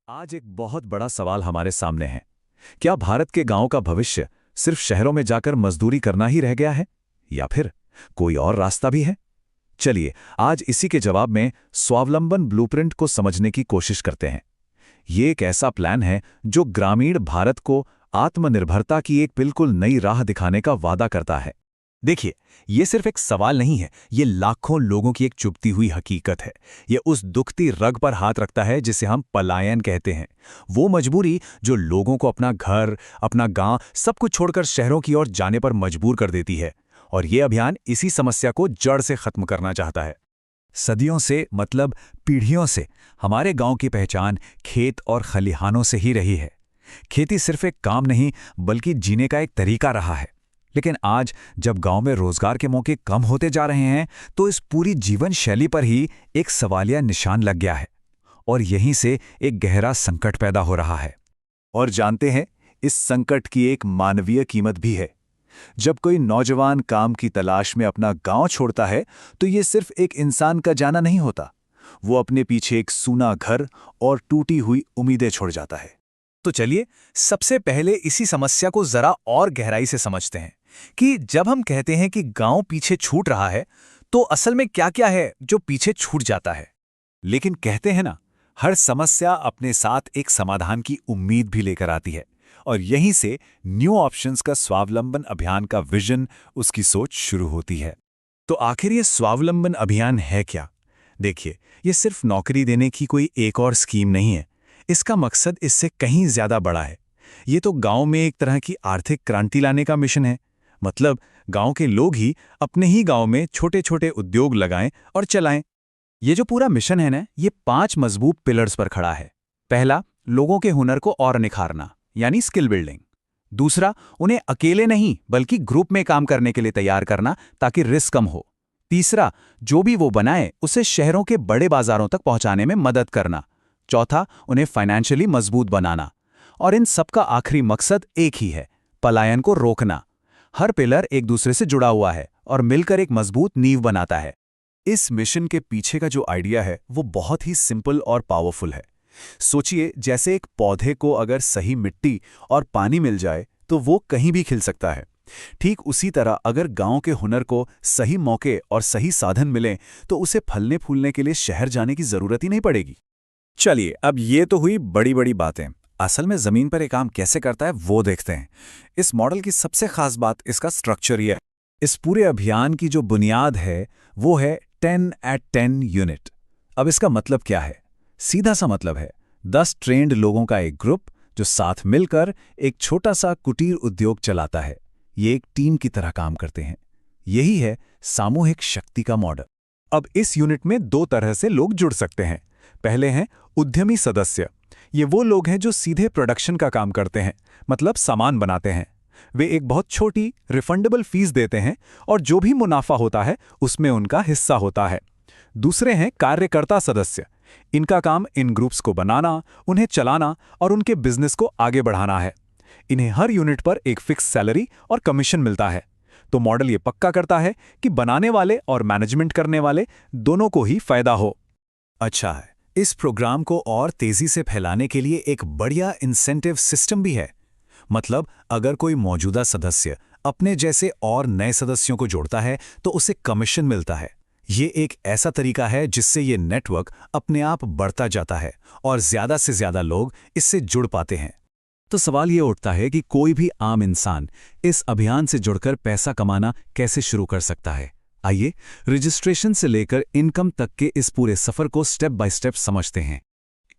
आज एक बहुत बड़ा सवाल हमारे सामने है। क्या भारत के गांव का भविष्य सिर्फ शहरों में जाकर मजदूरी करना ही रह गया है, या फिर कोई और रास्ता भी है? चलिए, आज इसी के जवाब में स्वावलंबन ब्लूप्रिंट को समझने की कोशिश करते हैं। ये एक ऐसा प्लान है जो ग्रामीण भारत को आत्मनिर्भरता की एक बिल्कुल नई राह दिखाने का वादा करता है। देखिए, ये सिर्फ एक सवाल नहीं है, ये लाखों लोगों की एक चुभती हुई हकीकत है। ये उस दुखती रग पर हाथ रखता है जिसे हम पलायन कहते हैं। वो मजबूरी जो लोगों को अपना घर, अपना गांव, सब कुछ छोड़कर शहरों की ओर जाने पर मजबूर कर देती है। और ये अभियान इसी समस्या को जड़ से खत्म करना चाहता है। सदियों से, मतलब पीढ़ियों से, हमारे गांव की पहचान खेत और खलिहानों से ही रही है। खेती सिर्फ एक काम नहीं, बल्कि जीने का एक तरीका रहा है। लेकिन आज जब गांव में रोजगार के मौके कम होते जा रहे हैं, तो इस पूरी जीवन शैली पर ही एक सवालिया निशान लग गया है। और यहीं से एक गहरा संकट पैदा हो रहा है। और जानते हैं, इस संकट की एक मानवीय कीमत भी है। जब कोई नौजवान काम की तलाश में अपना गांव छोड़ता है, तो ये सिर्फ एक इंसान का जाना नहीं होता। वो अपने पीछे एक सूना घर और टूटी हुई उम्मीदें छोड़ जाता है। तो चलिए, सबसे पहले इसी समस्या को जरा और गहराई से समझते हैं कि जब हम कहते हैं कि गांव पीछे छूट रहा है, तो असल में क्या-क्या है जो पीछे छूट जाता है। लेकिन कहते हैं ना, हर समस्या अपने साथ एक समाधान की उम्मीद भी लेकर आती है। और यहीं से न्यू ऑप्शंस का स्वावलंबन अभियान का विजन, उसकी सोच शुरू होती है। तो आखिर ये स्वावलंबन अभियान है क्या? देखिए, ये सिर्फ नौकरी देने की कोई एक और स्कीम नहीं है। इसका मकसद इससे कहीं ज्यादा बड़ा है। ये तो गांव में एक तरह की आर्थिक क्रांति लाने का मिशन है। मतलब गांव के लोग ही अपने ही गांव में छोटे छोटे उद्योग लगाएं और चलाएं। ये जो पूरा मिशन है ना, ये 5 मजबूत पिलर्स पर खड़ा है। पहला, लोगों के हुनर को और निखारना, यानी स्किल बिल्डिंग। दूसरा, उन्हें अकेले नहीं बल्कि ग्रुप में काम करने के लिए तैयार करना, ताकि रिस्क कम हो। तीसरा, जो भी वो बनाए उसे शहरों के बड़े बाजारों तक पहुंचाने में मदद करना। चौथा, उन्हें फाइनेंशियली मजबूत बनाना। और इन सबका आखिरी मकसद एक ही है, पलायन को रोकना। हर पिलर एक दूसरे से जुड़ा हुआ है और मिलकर एक मजबूत नींव बनाता है। इस मिशन के पीछे का जो आइडिया है, वो बहुत ही सिंपल और पावरफुल है। सोचिए, जैसे एक पौधे को अगर सही मिट्टी और पानी मिल जाए तो वो कहीं भी खिल सकता है। ठीक उसी तरह अगर गांव के हुनर को सही मौके और सही साधन मिलें, तो उसे फलने फूलने के लिए शहर जाने की जरूरत ही नहीं पड़ेगी। चलिए, अब ये तो हुई बड़ी बड़ी बातें। असल में जमीन पर ये काम कैसे करता है वो देखते हैं। इस मॉडल की सबसे खास बात इसका स्ट्रक्चर ही है। इस पूरे अभियान की जो बुनियाद है वो है 10 at 10 यूनिट। अब इसका मतलब क्या है? सीधा सा मतलब है 10 ट्रेंड लोगों का एक ग्रुप जो साथ मिलकर एक छोटा सा कुटीर उद्योग चलाता है। ये एक टीम की तरह काम करते हैं। यही है सामूहिक शक्ति का मॉडल। अब इस यूनिट में 2 तरह से लोग जुड़ सकते हैं। पहले हैं उद्यमी सदस्य। ये वो लोग हैं जो सीधे प्रोडक्शन का काम करते हैं, मतलब सामान बनाते हैं। वे एक बहुत छोटी रिफंडेबल फीस देते हैं और जो भी मुनाफा होता है उसमें उनका हिस्सा होता है। दूसरे हैं कार्यकर्ता सदस्य। इनका काम इन ग्रुप्स को बनाना, उन्हें चलाना और उनके बिजनेस को आगे बढ़ाना है। इन्हें हर यूनिट पर एक फिक्स सैलरी और कमीशन मिलता है। तो मॉडल ये पक्का करता है कि बनाने वाले और मैनेजमेंट करने वाले दोनों को ही फायदा हो। अच्छा है, इस प्रोग्राम को और तेजी से फैलाने के लिए एक बढ़िया इंसेंटिव सिस्टम भी है। मतलब अगर कोई मौजूदा सदस्य अपने जैसे और नए सदस्यों को जोड़ता है तो उसे कमीशन मिलता है। ये एक ऐसा तरीका है जिससे ये नेटवर्क अपने आप बढ़ता जाता है और ज्यादा से ज्यादा लोग इससे जुड़ पाते हैं। तो सवाल ये उठता है कि कोई भी आम इंसान इस अभियान से जुड़कर पैसा कमाना कैसे शुरू कर सकता है। आइए, रजिस्ट्रेशन से लेकर इनकम तक के इस पूरे सफर को स्टेप बाय स्टेप समझते हैं।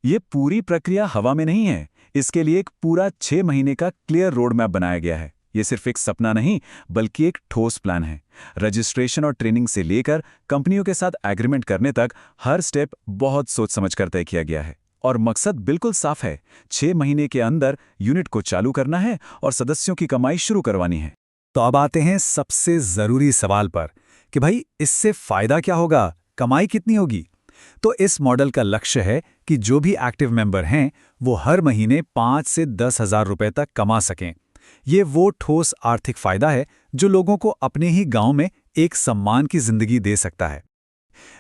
ये पूरी प्रक्रिया हवा में नहीं है। इसके लिए एक पूरा 6 महीने का क्लियर रोड मैप बनाया गया है। ये सिर्फ एक सपना नहीं, बल्कि एक ठोस प्लान है। रजिस्ट्रेशन और ट्रेनिंग से लेकर कंपनियों के साथ एग्रीमेंट करने तक हर स्टेप बहुत सोच समझकर तय किया गया है। और मकसद बिल्कुल साफ है, 6 महीने के अंदर यूनिट को चालू करना है और सदस्यों की कमाई शुरू करवानी है। तो अब आते हैं सबसे जरूरी सवाल पर कि भाई, इससे फायदा क्या होगा, कमाई कितनी होगी? तो इस मॉडल का लक्ष्य है कि जो भी एक्टिव मेंबर हैं वो हर महीने 5 से 10 हजार रुपए तक कमा सकें। ये वो ठोस आर्थिक फायदा है जो लोगों को अपने ही गांव में एक सम्मान की जिंदगी दे सकता है।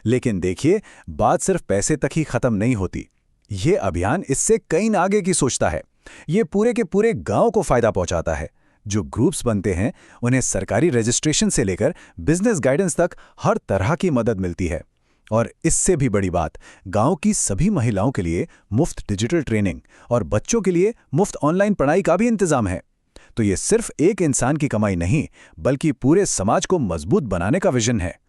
लेकिन देखिए, बात सिर्फ पैसे तक ही खत्म नहीं होती। ये अभियान इससे कई आगे की सोचता है। ये पूरे के पूरे गांव को फायदा पहुंचाता है। जो ग्रुप्स बनते हैं उन्हें सरकारी रजिस्ट्रेशन से लेकर बिजनेस गाइडेंस तक हर तरह की मदद मिलती है। और इससे भी बड़ी बात, गांव की सभी महिलाओं के लिए मुफ्त डिजिटल ट्रेनिंग और बच्चों के लिए मुफ्त ऑनलाइन पढ़ाई का भी इंतजाम है। तो ये सिर्फ एक इंसान की कमाई नहीं, बल्कि पूरे समाज को मजबूत बनाने का विजन है।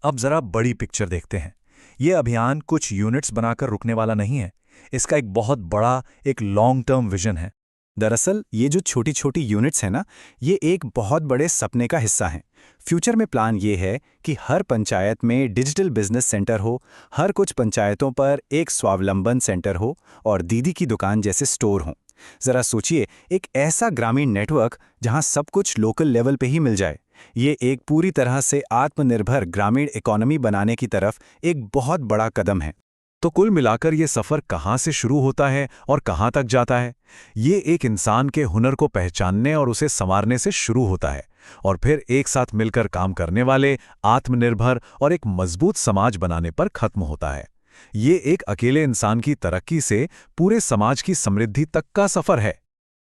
अब जरा बड़ी पिक्चर देखते हैं। ये अभियान कुछ यूनिट्स बनाकर रुकने वाला नहीं है। इसका एक बहुत बड़ा, एक लॉन्ग टर्म विजन है। दरअसल ये जो छोटी छोटी यूनिट्स हैं ना, ये एक बहुत बड़े सपने का हिस्सा हैं। फ्यूचर में प्लान ये है कि हर पंचायत में डिजिटल बिजनेस सेंटर हो, हर कुछ पंचायतों पर एक स्वावलंबन सेंटर हो और दीदी की दुकान जैसे स्टोर हों। जरा सोचिए, एक ऐसा ग्रामीण नेटवर्क जहां सब कुछ लोकल लेवल पे ही मिल जाए। ये एक पूरी तरह से आत्मनिर्भर ग्रामीण इकोनॉमी बनाने की तरफ एक बहुत बड़ा कदम है। तो कुल मिलाकर ये सफ़र कहाँ से शुरू होता है और कहाँ तक जाता है? ये एक इंसान के हुनर को पहचानने और उसे संवारने से शुरू होता है, और फिर एक साथ मिलकर काम करने वाले, आत्मनिर्भर और एक मजबूत समाज बनाने पर खत्म होता है। ये एक अकेले इंसान की तरक्की से पूरे समाज की समृद्धि तक का सफ़र है।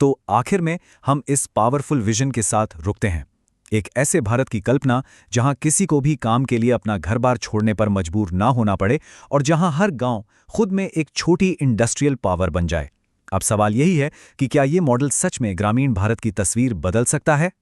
तो आखिर में हम इस पावरफुल विजन के साथ रुकते हैं। एक ऐसे भारत की कल्पना जहां किसी को भी काम के लिए अपना घर-बार छोड़ने पर मजबूर ना होना पड़े और जहां हर गांव खुद में एक छोटी इंडस्ट्रियल पावर बन जाए। अब सवाल यही है कि क्या ये मॉडल सच में ग्रामीण भारत की तस्वीर बदल सकता है?